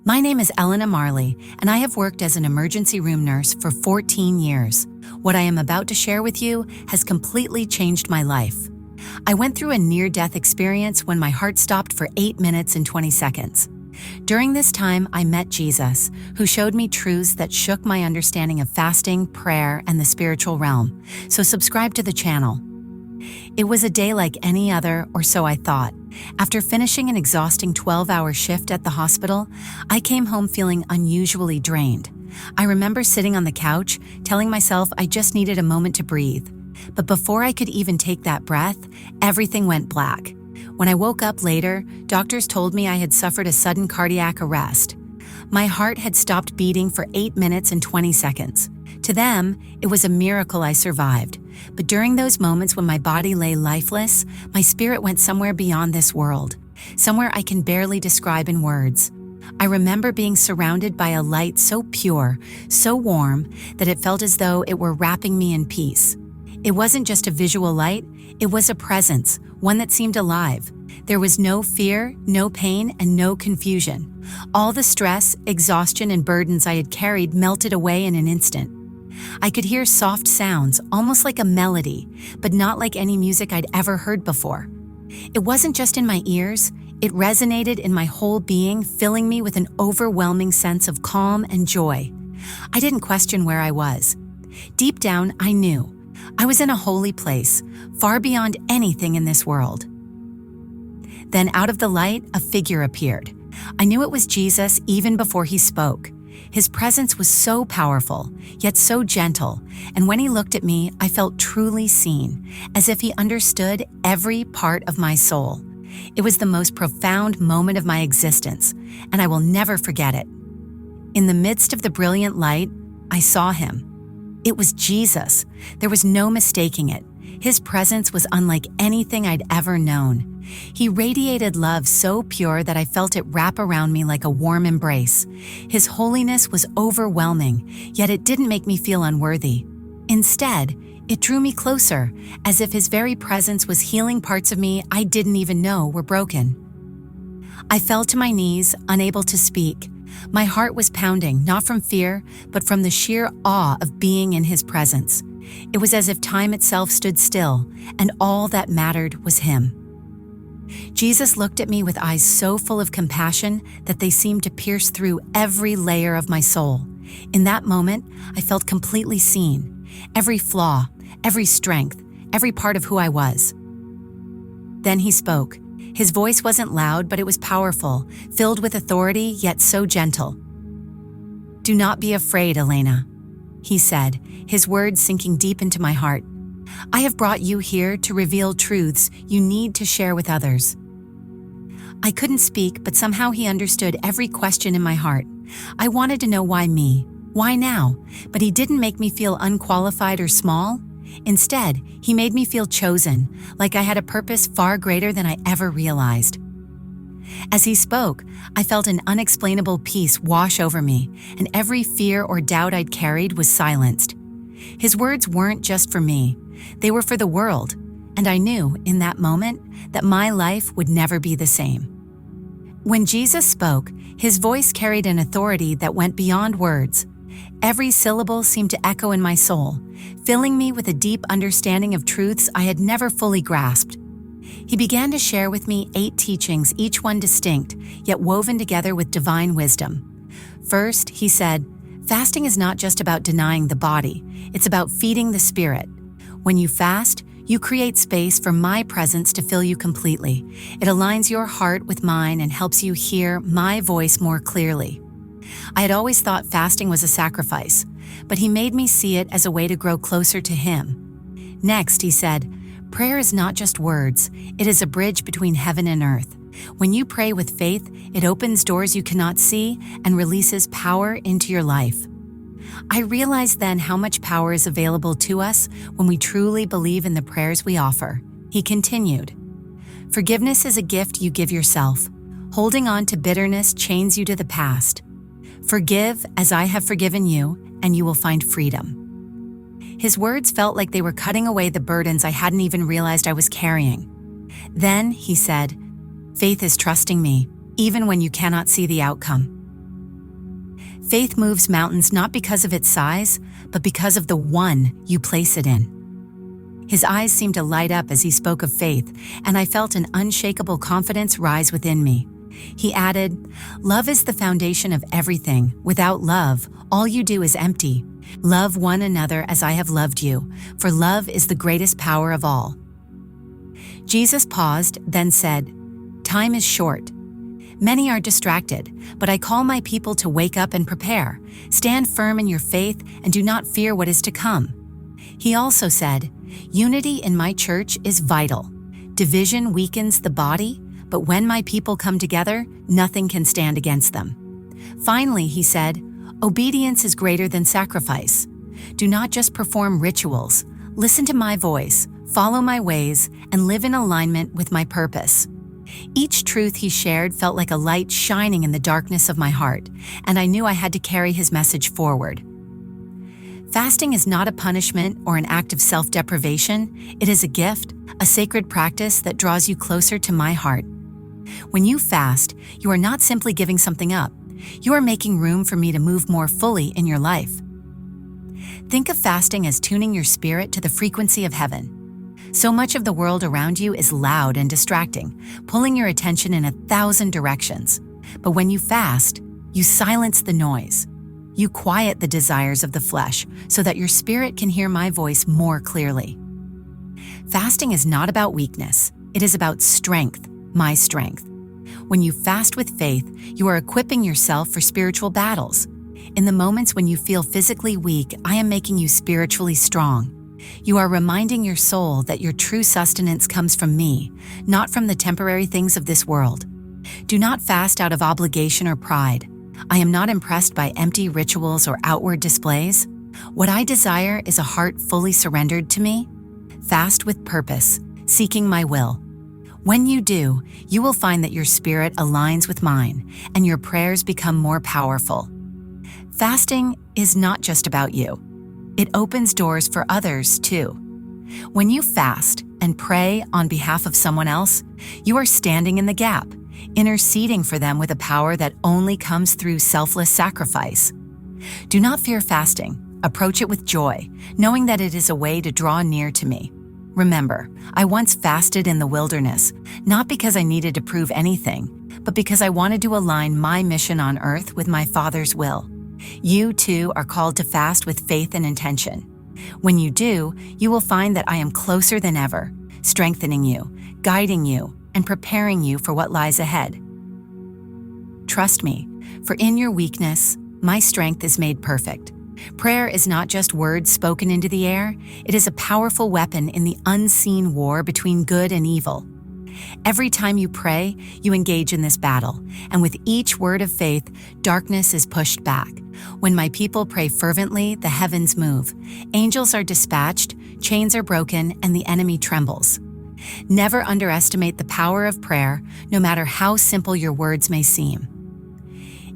My name is Elena Marley, and I have worked as an emergency room nurse for 14 years. What I am about to share with you has completely changed my life. I went through a near-death experience when my heart stopped for 8 minutes and 20 seconds. During this time, I met Jesus, who showed me truths that shook my understanding of fasting, prayer, and the spiritual realm. So subscribe to the channel. It was a day like any other, or so I thought. After finishing an exhausting 12-hour shift at the hospital, I came home feeling unusually drained. I remember sitting on the couch, telling myself I just needed a moment to breathe. But before I could even take that breath, everything went black. When I woke up later, doctors told me I had suffered a sudden cardiac arrest. My heart had stopped beating for 8 minutes and 20 seconds. To them, it was a miracle I survived. But during those moments when my body lay lifeless, my spirit went somewhere beyond this world, somewhere I can barely describe in words. I remember being surrounded by a light so pure, so warm, that it felt as though it were wrapping me in peace. It wasn't just a visual light, it was a presence, one that seemed alive. There was no fear, no pain, and no confusion. All the stress, exhaustion, and burdens I had carried melted away in an instant. I could hear soft sounds, almost like a melody, but not like any music I'd ever heard before. It wasn't just in my ears, it resonated in my whole being, filling me with an overwhelming sense of calm and joy. I didn't question where I was. Deep down, I knew. I was in a holy place, far beyond anything in this world. Then out of the light, a figure appeared. I knew it was Jesus even before he spoke. His presence was so powerful, yet so gentle, and when he looked at me, I felt truly seen, as if he understood every part of my soul. It was the most profound moment of my existence, and I will never forget it. In the midst of the brilliant light, I saw him. It was Jesus. There was no mistaking it. His presence was unlike anything I'd ever known. He radiated love so pure that I felt it wrap around me like a warm embrace. His holiness was overwhelming, yet it didn't make me feel unworthy. Instead, it drew me closer, as if his very presence was healing parts of me I didn't even know were broken. I fell to my knees, unable to speak. My heart was pounding, not from fear, but from the sheer awe of being in his presence. It was as if time itself stood still, and all that mattered was him. Jesus looked at me with eyes so full of compassion that they seemed to pierce through every layer of my soul. In that moment, I felt completely seen. Every flaw, every strength, every part of who I was. Then he spoke. His voice wasn't loud, but it was powerful, filled with authority, yet so gentle. "Do not be afraid, Elena," he said, his words sinking deep into my heart. "I have brought you here to reveal truths you need to share with others." I couldn't speak, but somehow he understood every question in my heart. I wanted to know why me, why now, but he didn't make me feel unqualified or small. Instead, he made me feel chosen, like I had a purpose far greater than I ever realized. As he spoke, I felt an unexplainable peace wash over me, and every fear or doubt I'd carried was silenced. His words weren't just for me, they were for the world, and I knew, in that moment, that my life would never be the same. When Jesus spoke, his voice carried an authority that went beyond words. Every syllable seemed to echo in my soul, filling me with a deep understanding of truths I had never fully grasped. He began to share with me 8 teachings, each one distinct, yet woven together with divine wisdom. First, he said, fasting is not just about denying the body, it's about feeding the spirit. When you fast, you create space for my presence to fill you completely. It aligns your heart with mine and helps you hear my voice more clearly. I had always thought fasting was a sacrifice, but he made me see it as a way to grow closer to him. Next, he said, prayer is not just words, it is a bridge between heaven and earth. When you pray with faith, it opens doors you cannot see and releases power into your life. I realized then how much power is available to us when we truly believe in the prayers we offer. He continued, forgiveness is a gift you give yourself. Holding on to bitterness chains you to the past. Forgive as I have forgiven you, and you will find freedom. His words felt like they were cutting away the burdens I hadn't even realized I was carrying. Then, he said, faith is trusting me, even when you cannot see the outcome. Faith moves mountains not because of its size, but because of the one you place it in. His eyes seemed to light up as he spoke of faith, and I felt an unshakable confidence rise within me. He added, "Love is the foundation of everything. Without love, all you do is empty. Love one another as I have loved you, for love is the greatest power of all." Jesus paused, then said, "Time is short. Many are distracted, but I call my people to wake up and prepare. Stand firm in your faith and do not fear what is to come." He also said, "Unity in my church is vital. Division weakens the body, but when my people come together, nothing can stand against them." Finally, he said, "Obedience is greater than sacrifice. Do not just perform rituals. Listen to my voice, follow my ways, and live in alignment with my purpose." Each truth he shared felt like a light shining in the darkness of my heart, and I knew I had to carry his message forward. Fasting is not a punishment or an act of self-deprivation. It is a gift, a sacred practice that draws you closer to my heart. When you fast, you are not simply giving something up. You are making room for me to move more fully in your life. Think of fasting as tuning your spirit to the frequency of heaven. So much of the world around you is loud and distracting, pulling your attention in 1,000 directions. But when you fast, you silence the noise. You quiet the desires of the flesh so that your spirit can hear my voice more clearly. Fasting is not about weakness. It is about strength, my strength. When you fast with faith, you are equipping yourself for spiritual battles. In the moments when you feel physically weak, I am making you spiritually strong. You are reminding your soul that your true sustenance comes from me, not from the temporary things of this world. Do not fast out of obligation or pride. I am not impressed by empty rituals or outward displays. What I desire is a heart fully surrendered to me. Fast with purpose, seeking my will. When you do, you will find that your spirit aligns with mine, and your prayers become more powerful. Fasting is not just about you. It opens doors for others, too. When you fast and pray on behalf of someone else, you are standing in the gap, interceding for them with a power that only comes through selfless sacrifice. Do not fear fasting. Approach it with joy, knowing that it is a way to draw near to me. Remember, I once fasted in the wilderness, not because I needed to prove anything, but because I wanted to align my mission on earth with my Father's will. You, too, are called to fast with faith and intention. When you do, you will find that I am closer than ever, strengthening you, guiding you, and preparing you for what lies ahead. Trust me, for in your weakness, my strength is made perfect. Prayer is not just words spoken into the air, it is a powerful weapon in the unseen war between good and evil. Every time you pray, you engage in this battle, and with each word of faith, darkness is pushed back. When my people pray fervently, the heavens move. Angels are dispatched, chains are broken, and the enemy trembles. Never underestimate the power of prayer, no matter how simple your words may seem.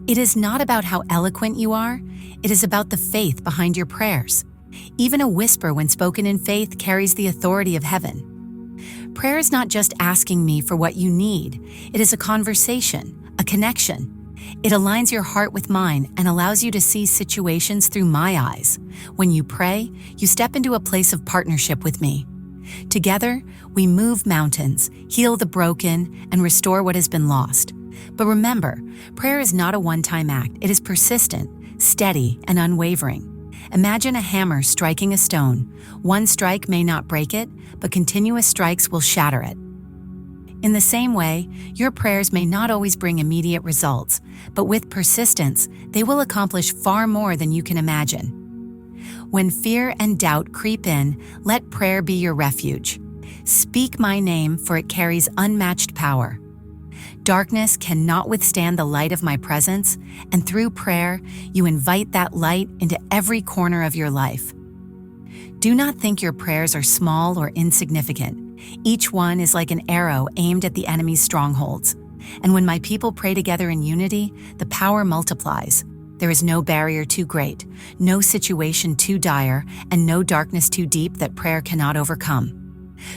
It is not about how eloquent you are, it is about the faith behind your prayers. Even a whisper when spoken in faith carries the authority of heaven. Prayer is not just asking me for what you need, it is a conversation, a connection. It aligns your heart with mine and allows you to see situations through my eyes. When you pray, you step into a place of partnership with me. Together, we move mountains, heal the broken, and restore what has been lost. But remember, prayer is not a one-time act. It is persistent, steady, and unwavering. Imagine a hammer striking a stone. One strike may not break it, but continuous strikes will shatter it. In the same way, your prayers may not always bring immediate results, but with persistence, they will accomplish far more than you can imagine. When fear and doubt creep in, let prayer be your refuge. Speak my name, for it carries unmatched power. Darkness cannot withstand the light of my presence, and through prayer, you invite that light into every corner of your life. Do not think your prayers are small or insignificant. Each one is like an arrow aimed at the enemy's strongholds. And when my people pray together in unity, the power multiplies. There is no barrier too great, no situation too dire, and no darkness too deep that prayer cannot overcome.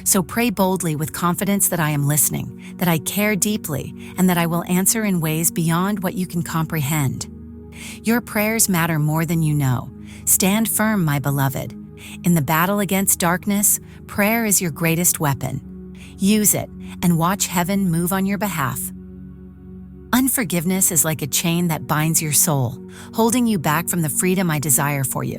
So pray boldly with confidence that I am listening, that I care deeply, and that I will answer in ways beyond what you can comprehend. Your prayers matter more than you know. Stand firm, my beloved. In the battle against darkness, prayer is your greatest weapon. Use it and watch heaven move on your behalf. Unforgiveness is like a chain that binds your soul, holding you back from the freedom I desire for you.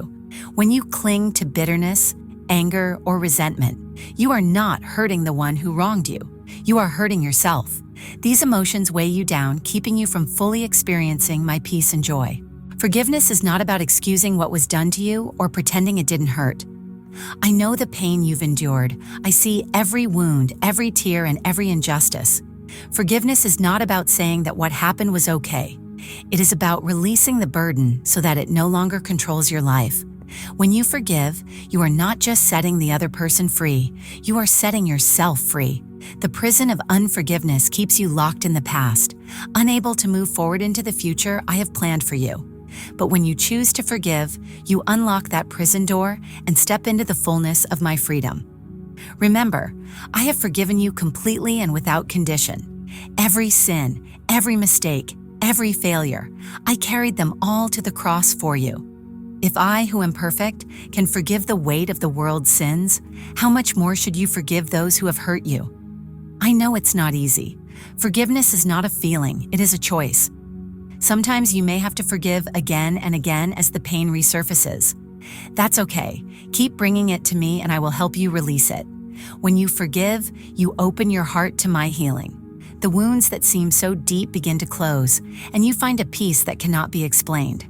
When you cling to bitterness, anger, or resentment, you are not hurting the one who wronged you. You are hurting yourself. These emotions weigh you down, keeping you from fully experiencing my peace and joy. Forgiveness is not about excusing what was done to you or pretending it didn't hurt. I know the pain you've endured. I see every wound, every tear, and every injustice. Forgiveness is not about saying that what happened was okay. It is about releasing the burden so that it no longer controls your life. When you forgive, you are not just setting the other person free, you are setting yourself free. The prison of unforgiveness keeps you locked in the past, unable to move forward into the future I have planned for you. But when you choose to forgive, you unlock that prison door and step into the fullness of my freedom. Remember, I have forgiven you completely and without condition. Every sin, every mistake, every failure, I carried them all to the cross for you. If I, who am perfect, can forgive the weight of the world's sins, how much more should you forgive those who have hurt you? I know it's not easy. Forgiveness is not a feeling, it is a choice. Sometimes you may have to forgive again and again as the pain resurfaces. That's okay. Keep bringing it to me and I will help you release it. When you forgive, you open your heart to my healing. The wounds that seem so deep begin to close, and you find a peace that cannot be explained.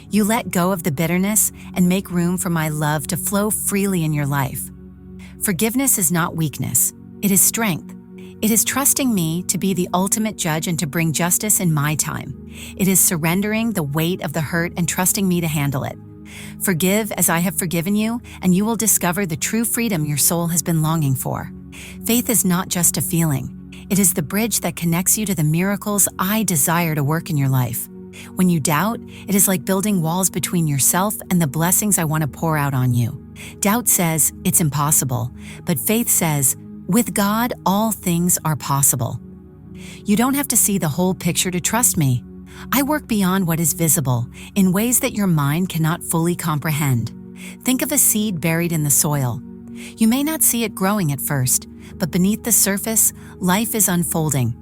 You let go of the bitterness and make room for my love to flow freely in your life. Forgiveness is not weakness, it is strength. It is trusting me to be the ultimate judge and to bring justice in my time. It is surrendering the weight of the hurt and trusting me to handle it. Forgive as I have forgiven you, and you will discover the true freedom your soul has been longing for. Faith is not just a feeling. It is the bridge that connects you to the miracles I desire to work in your life. When you doubt, it is like building walls between yourself and the blessings I want to pour out on you. Doubt says it's impossible, but faith says, with God, all things are possible. You don't have to see the whole picture to trust me. I work beyond what is visible, in ways that your mind cannot fully comprehend. Think of a seed buried in the soil. You may not see it growing at first, but beneath the surface, life is unfolding.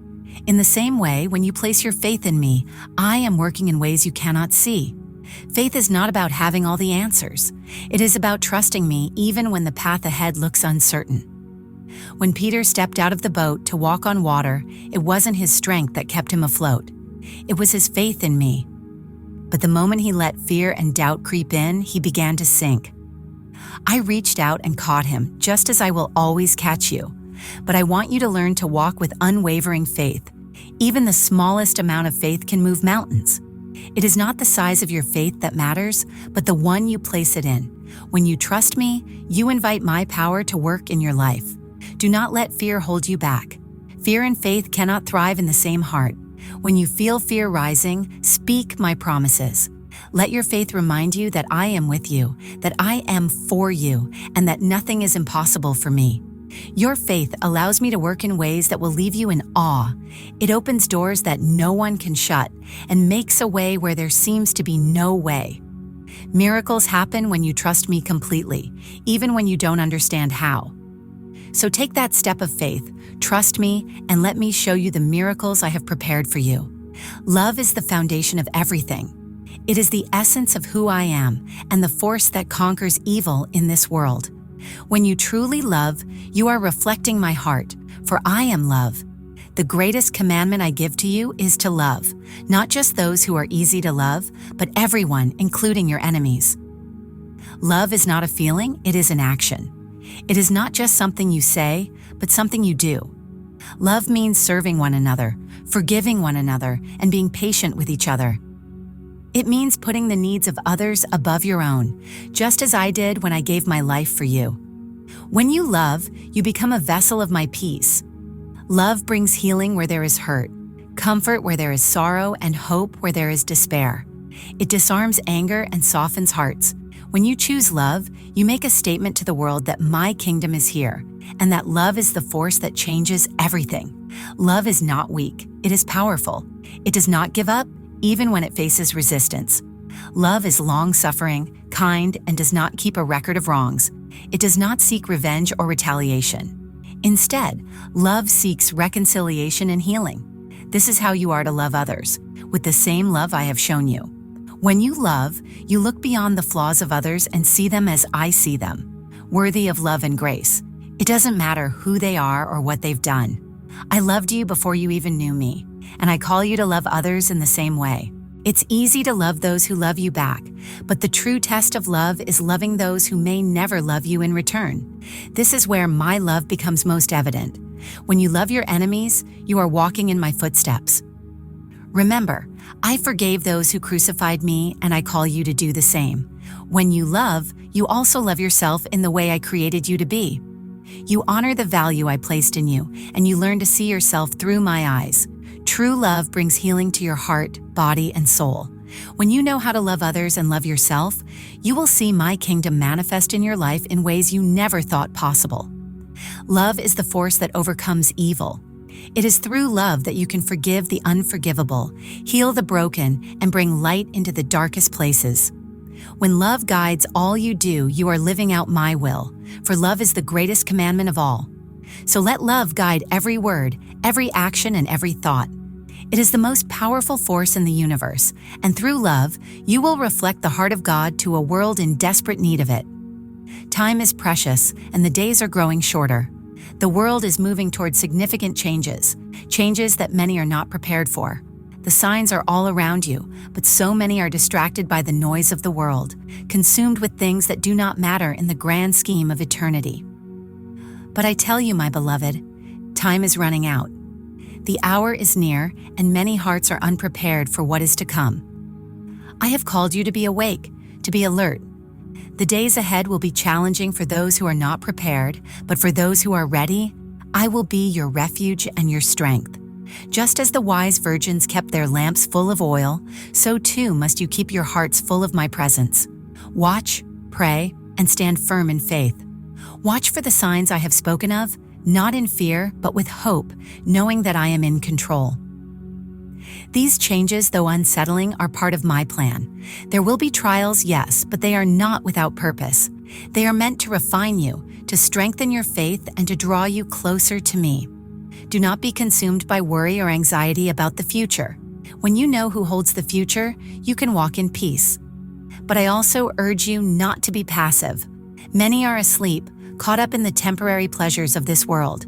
In the same way, when you place your faith in me, I am working in ways you cannot see. Faith is not about having all the answers. It is about trusting me even when the path ahead looks uncertain. When Peter stepped out of the boat to walk on water, it wasn't his strength that kept him afloat. It was his faith in me. But the moment he let fear and doubt creep in, he began to sink. I reached out and caught him, just as I will always catch you. But I want you to learn to walk with unwavering faith. Even the smallest amount of faith can move mountains. It is not the size of your faith that matters, but the one you place it in. When you trust me, you invite my power to work in your life. Do not let fear hold you back. Fear and faith cannot thrive in the same heart. When you feel fear rising, speak my promises. Let your faith remind you that I am with you, that I am for you, and that nothing is impossible for me. Your faith allows me to work in ways that will leave you in awe. It opens doors that no one can shut and makes a way where there seems to be no way. Miracles happen when you trust me completely, even when you don't understand how. So take that step of faith, trust me, and let me show you the miracles I have prepared for you. Love is the foundation of everything. It is the essence of who I am and the force that conquers evil in this world. When you truly love, you are reflecting my heart, for I am love. The greatest commandment I give to you is to love, not just those who are easy to love, but everyone, including your enemies. Love is not a feeling, it is an action. It is not just something you say, but something you do. Love means serving one another, forgiving one another, and being patient with each other. It means putting the needs of others above your own, just as I did when I gave my life for you. When you love, you become a vessel of my peace. Love brings healing where there is hurt, comfort where there is sorrow, and hope where there is despair. It disarms anger and softens hearts. When you choose love, you make a statement to the world that my kingdom is here, and that love is the force that changes everything. Love is not weak, it is powerful. It does not give up, even when it faces resistance. Love is long-suffering, kind, and does not keep a record of wrongs. It does not seek revenge or retaliation. Instead, love seeks reconciliation and healing. This is how you are to love others, with the same love I have shown you. When you love, you look beyond the flaws of others and see them as I see them, worthy of love and grace. It doesn't matter who they are or what they've done. I loved you before you even knew me, and I call you to love others in the same way. It's easy to love those who love you back, but the true test of love is loving those who may never love you in return. This is where my love becomes most evident. When you love your enemies, you are walking in my footsteps. Remember, I forgave those who crucified me, and I call you to do the same. When you love, you also love yourself in the way I created you to be. You honor the value I placed in you, and you learn to see yourself through my eyes. True love brings healing to your heart, body, and soul. When you know how to love others and love yourself, you will see my kingdom manifest in your life in ways you never thought possible. Love is the force that overcomes evil. It is through love that you can forgive the unforgivable, heal the broken, and bring light into the darkest places. When love guides all you do, you are living out my will, for love is the greatest commandment of all. So let love guide every word, every action, and every thought. It is the most powerful force in the universe, and through love, you will reflect the heart of God to a world in desperate need of it. Time is precious, and the days are growing shorter. The world is moving toward significant changes that many are not prepared for. The signs are all around you, but so many are distracted by the noise of the world, consumed with things that do not matter in the grand scheme of eternity. But I tell you, my beloved, time is running out. The hour is near, and many hearts are unprepared for what is to come. I have called you to be awake, to be alert. The days ahead will be challenging for those who are not prepared, but for those who are ready, I will be your refuge and your strength. Just as the wise virgins kept their lamps full of oil, so too must you keep your hearts full of my presence. Watch, pray, and stand firm in faith. Watch for the signs I have spoken of, not in fear, but with hope, knowing that I am in control. These changes, though unsettling, are part of my plan. There will be trials, yes, but they are not without purpose. They are meant to refine you, to strengthen your faith, and to draw you closer to me. Do not be consumed by worry or anxiety about the future. When you know who holds the future, you can walk in peace. But I also urge you not to be passive. Many are asleep, caught up in the temporary pleasures of this world.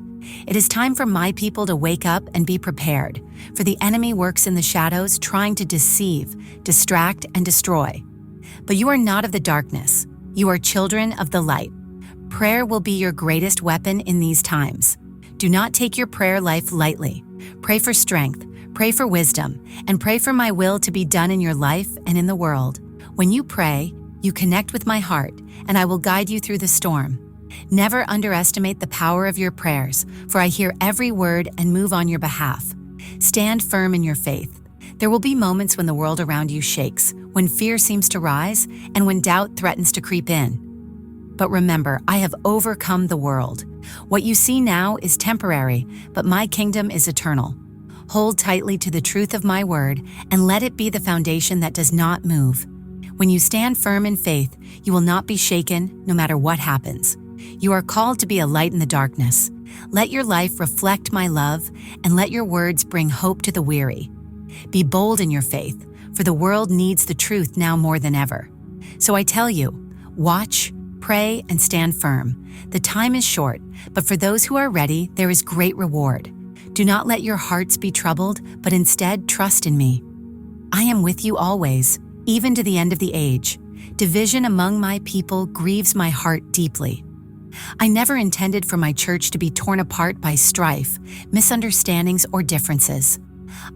It is time for my people to wake up and be prepared, for the enemy works in the shadows trying to deceive, distract, and destroy. But you are not of the darkness. You are children of the light. Prayer will be your greatest weapon in these times. Do not take your prayer life lightly. Pray for strength, pray for wisdom, and pray for my will to be done in your life and in the world. When you pray, you connect with my heart, and I will guide you through the storm. Never underestimate the power of your prayers, for I hear every word and move on your behalf. Stand firm in your faith. There will be moments when the world around you shakes, when fear seems to rise, and when doubt threatens to creep in. But remember, I have overcome the world. What you see now is temporary, but my kingdom is eternal. Hold tightly to the truth of my word, and let it be the foundation that does not move. When you stand firm in faith, you will not be shaken, no matter what happens. You are called to be a light in the darkness. Let your life reflect my love, and let your words bring hope to the weary. Be bold in your faith, for the world needs the truth now more than ever. So I tell you, watch, pray, and stand firm. The time is short, but for those who are ready, there is great reward. Do not let your hearts be troubled, but instead trust in me. I am with you always, even to the end of the age. Division among my people grieves my heart deeply. I never intended for my church to be torn apart by strife, misunderstandings, or differences.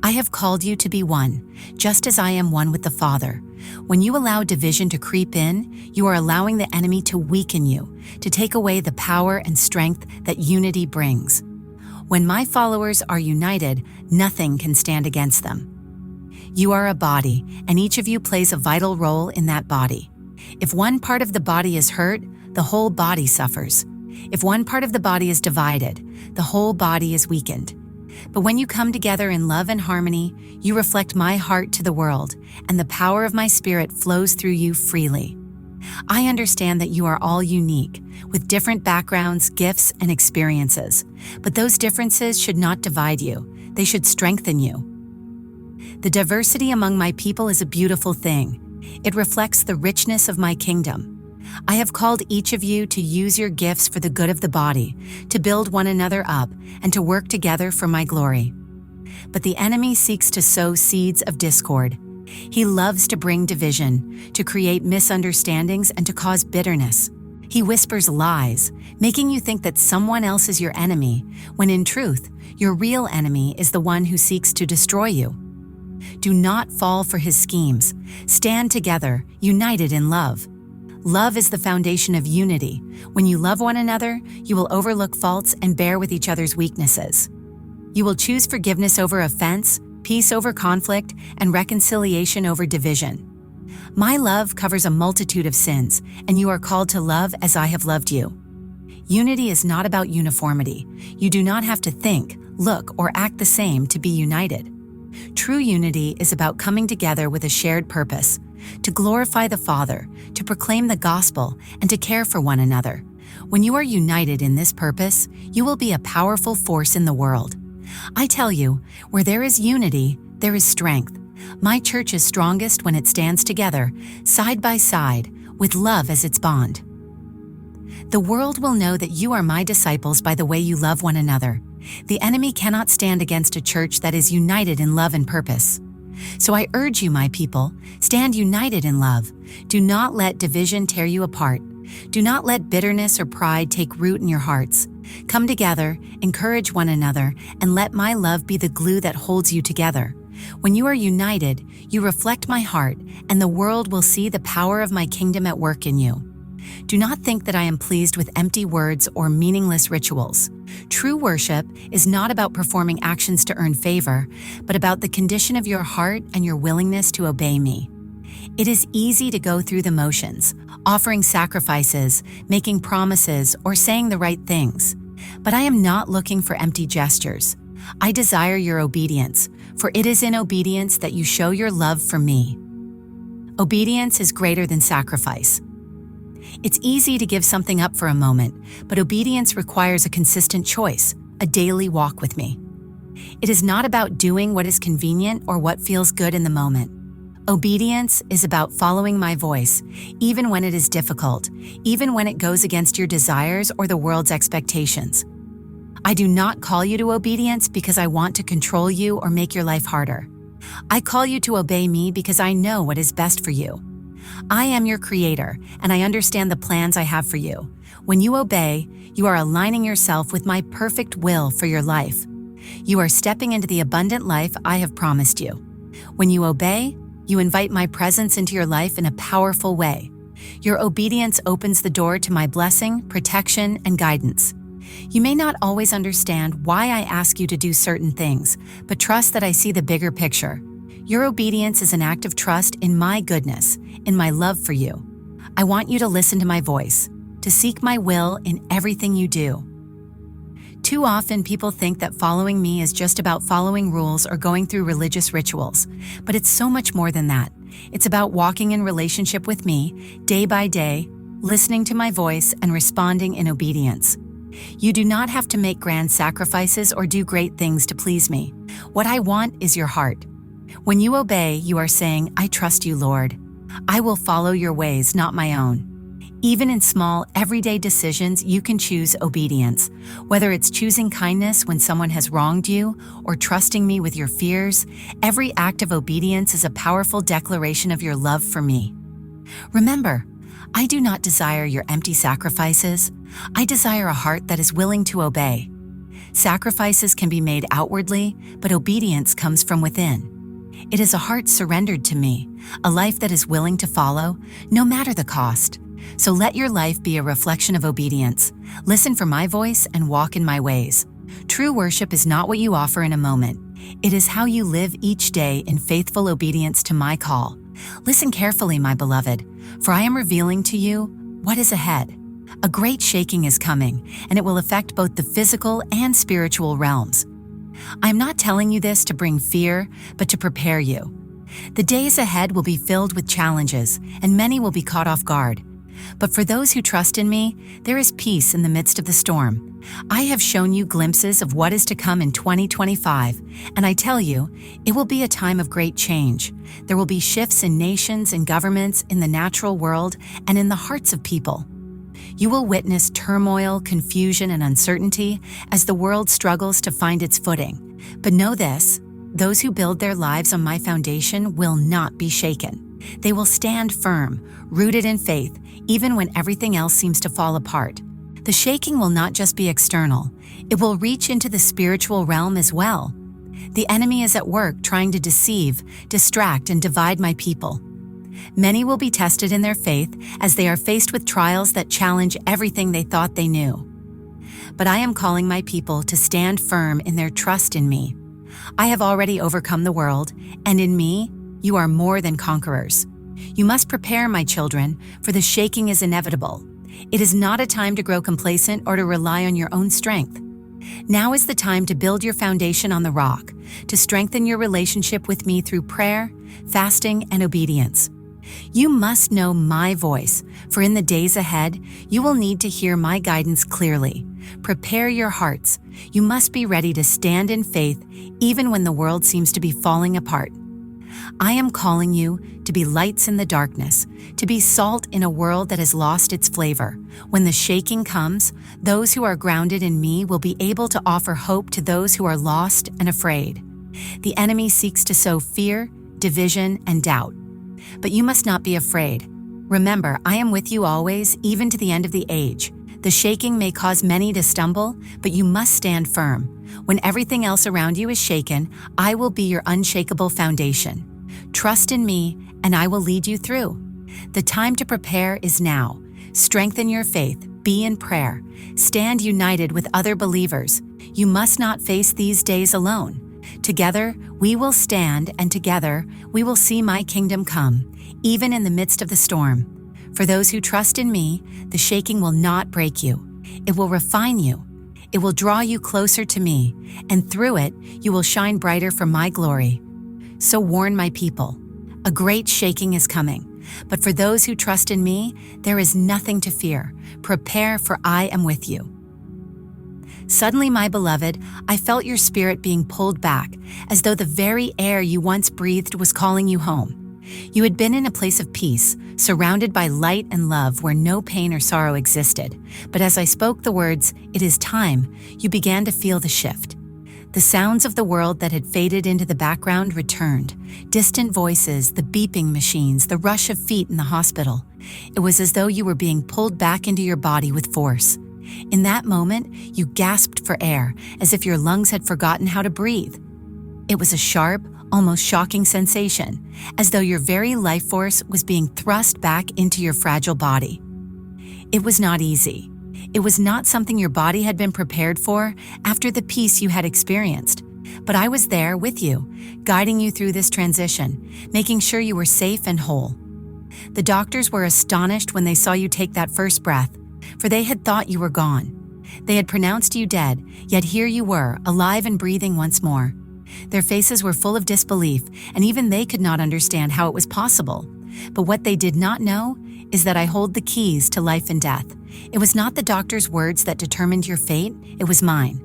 I have called you to be one, just as I am one with the Father. When you allow division to creep in, you are allowing the enemy to weaken you, to take away the power and strength that unity brings. When my followers are united, nothing can stand against them. You are a body, and each of you plays a vital role in that body. If one part of the body is hurt, the whole body suffers. If one part of the body is divided, the whole body is weakened. But when you come together in love and harmony, you reflect my heart to the world, and the power of my spirit flows through you freely. I understand that you are all unique, with different backgrounds, gifts, and experiences. But those differences should not divide you. They should strengthen you. The diversity among my people is a beautiful thing. It reflects the richness of my kingdom. I have called each of you to use your gifts for the good of the body, to build one another up, and to work together for my glory. But the enemy seeks to sow seeds of discord. He loves to bring division, to create misunderstandings, and to cause bitterness. He whispers lies, making you think that someone else is your enemy, when in truth, your real enemy is the one who seeks to destroy you. Do not fall for his schemes. Stand together, united in love. Love is the foundation of unity. When you love one another, you will overlook faults and bear with each other's weaknesses. You will choose forgiveness over offense, peace over conflict, and reconciliation over division. My love covers a multitude of sins, and you are called to love as I have loved you. Unity is not about uniformity. You do not have to think, look, or act the same to be united. True unity is about coming together with a shared purpose, to glorify the Father, to proclaim the gospel, and to care for one another. When you are united in this purpose, you will be a powerful force in the world. I tell you, where there is unity, there is strength. My church is strongest when it stands together, side by side, with love as its bond. The world will know that you are my disciples by the way you love one another. The enemy cannot stand against a church that is united in love and purpose. So I urge you, my people, stand united in love. Do not let division tear you apart. Do not let bitterness or pride take root in your hearts. Come together, encourage one another, and let my love be the glue that holds you together. When you are united, you reflect my heart, and the world will see the power of my kingdom at work in you. Do not think that I am pleased with empty words or meaningless rituals. True worship is not about performing actions to earn favor, but about the condition of your heart and your willingness to obey me. It is easy to go through the motions, offering sacrifices, making promises, or saying the right things. But I am not looking for empty gestures. I desire your obedience, for it is in obedience that you show your love for me. Obedience is greater than sacrifice. It's easy to give something up for a moment, but obedience requires a consistent choice, a daily walk with me. It is not about doing what is convenient or what feels good in the moment. Obedience is about following my voice, even when it is difficult, even when it goes against your desires or the world's expectations. I do not call you to obedience because I want to control you or make your life harder. I call you to obey me because I know what is best for you. I am your creator, and I understand the plans I have for you. When you obey, you are aligning yourself with my perfect will for your life. You are stepping into the abundant life I have promised you. When you obey, you invite my presence into your life in a powerful way. Your obedience opens the door to my blessing, protection, and guidance. You may not always understand why I ask you to do certain things, but trust that I see the bigger picture. Your obedience is an act of trust in my goodness, in my love for you. I want you to listen to my voice, to seek my will in everything you do. Too often people think that following me is just about following rules or going through religious rituals, but it's so much more than that. It's about walking in relationship with me, day by day, listening to my voice and responding in obedience. You do not have to make grand sacrifices or do great things to please me. What I want is your heart. When you obey, you are saying, I trust you, Lord. I will follow your ways, not my own. Even in small, everyday decisions, you can choose obedience. Whether it's choosing kindness when someone has wronged you or trusting me with your fears, every act of obedience is a powerful declaration of your love for me. Remember, I do not desire your empty sacrifices. I desire a heart that is willing to obey. Sacrifices can be made outwardly, but obedience comes from within. It is a heart surrendered to me, a life that is willing to follow, no matter the cost. So let your life be a reflection of obedience. Listen for my voice and walk in my ways. True worship is not what you offer in a moment. It is how you live each day in faithful obedience to my call. Listen carefully, my beloved, for I am revealing to you what is ahead. A great shaking is coming, and it will affect both the physical and spiritual realms. I'm not telling you this to bring fear, but to prepare you. The days ahead will be filled with challenges, and many will be caught off guard. But for those who trust in me, there is peace in the midst of the storm. I have shown you glimpses of what is to come in 2025, and I tell you, it will be a time of great change. There will be shifts in nations and governments, in the natural world, and in the hearts of people. You will witness turmoil, confusion, and uncertainty as the world struggles to find its footing. But know this, those who build their lives on my foundation will not be shaken. They will stand firm, rooted in faith, even when everything else seems to fall apart. The shaking will not just be external, it will reach into the spiritual realm as well. The enemy is at work trying to deceive, distract, and divide my people. Many will be tested in their faith as they are faced with trials that challenge everything they thought they knew. But I am calling my people to stand firm in their trust in me. I have already overcome the world, and in me, you are more than conquerors. You must prepare, my children, for the shaking is inevitable. It is not a time to grow complacent or to rely on your own strength. Now is the time to build your foundation on the rock, to strengthen your relationship with me through prayer, fasting, and obedience. You must know my voice, for in the days ahead, you will need to hear my guidance clearly. Prepare your hearts. You must be ready to stand in faith even when the world seems to be falling apart. I am calling you to be lights in the darkness, to be salt in a world that has lost its flavor. When the shaking comes, those who are grounded in me will be able to offer hope to those who are lost and afraid. The enemy seeks to sow fear, division, and doubt. But you must not be afraid. Remember, I am with you always, even to the end of the age. The shaking may cause many to stumble, but you must stand firm. When everything else around you is shaken, I will be your unshakable foundation. Trust in me, and I will lead you through. The time to prepare is now. Strengthen your faith, be in prayer, stand united with other believers. You must not face these days alone. Together, we will stand, and together, we will see my kingdom come, even in the midst of the storm. For those who trust in me, the shaking will not break you. It will refine you. It will draw you closer to me, and through it, you will shine brighter for my glory. So warn my people, a great shaking is coming. But for those who trust in me, there is nothing to fear. Prepare, for I am with you. Suddenly, my beloved, I felt your spirit being pulled back, as though the very air you once breathed was calling you home. You had been in a place of peace, surrounded by light and love where no pain or sorrow existed. But as I spoke the words, "It is time," you began to feel the shift. The sounds of the world that had faded into the background returned. Distant voices, the beeping machines, the rush of feet in the hospital. It was as though you were being pulled back into your body with force. In that moment, you gasped for air, as if your lungs had forgotten how to breathe. It was a sharp, almost shocking sensation, as though your very life force was being thrust back into your fragile body. It was not easy. It was not something your body had been prepared for after the peace you had experienced. But I was there with you, guiding you through this transition, making sure you were safe and whole. The doctors were astonished when they saw you take that first breath, for they had thought you were gone. They had pronounced you dead, yet here you were, alive and breathing once more. Their faces were full of disbelief, and even they could not understand how it was possible. But what they did not know is that I hold the keys to life and death. It was not the doctor's words that determined your fate, it was mine.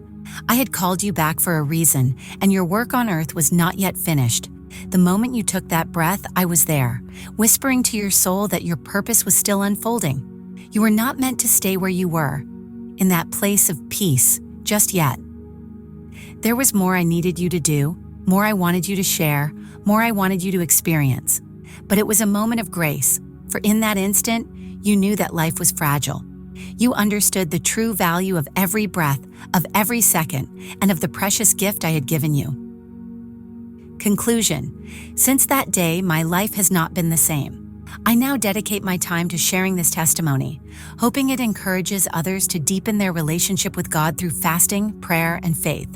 I had called you back for a reason, and your work on earth was not yet finished. The moment you took that breath, I was there, whispering to your soul that your purpose was still unfolding. You were not meant to stay where you were, in that place of peace, just yet. There was more I needed you to do, more I wanted you to share, more I wanted you to experience. But it was a moment of grace, for in that instant, you knew that life was fragile. You understood the true value of every breath, of every second, and of the precious gift I had given you. Conclusion: since that day, my life has not been the same. I now dedicate my time to sharing this testimony, hoping it encourages others to deepen their relationship with God through fasting, prayer, and faith.